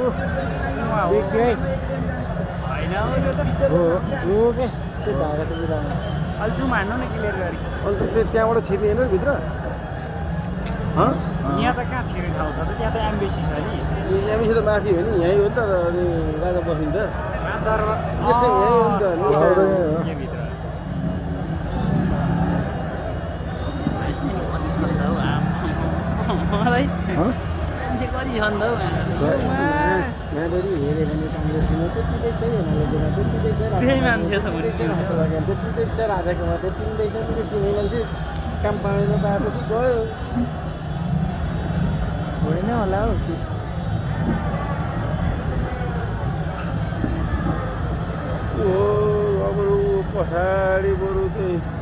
देखियो है होइन हो त्यो त हो के त्यो धागा त बिराउनु अलि जुम हान्नु न क्लियर गरी अन्त त्यहाँबाट छिर्ने होइन भित्र यहाँ त कहाँ छिर्ने ठाउँ छ त त्यहाँ त एम्बेसी छ नि एमएसी त माथि हो नि यहीँ हो नि त अनि राजा बस्नु त दरबार यसै यहीँ हो नि त के भित्र मलाई मान्छे कति छन् त म्याडोरी हेऱ्यो भने काङ्ग्रेसमा त्यतिकै छ एमालेकोमा त्यतिकै छ त्यही मान्छे त त्यतिकै छ राजाकोमा त्यतिकै छ तिनै मान्छे काम पाएन पाएपछि गयो होइन होला हौ ओ अब पछाडि बरु चाहिँ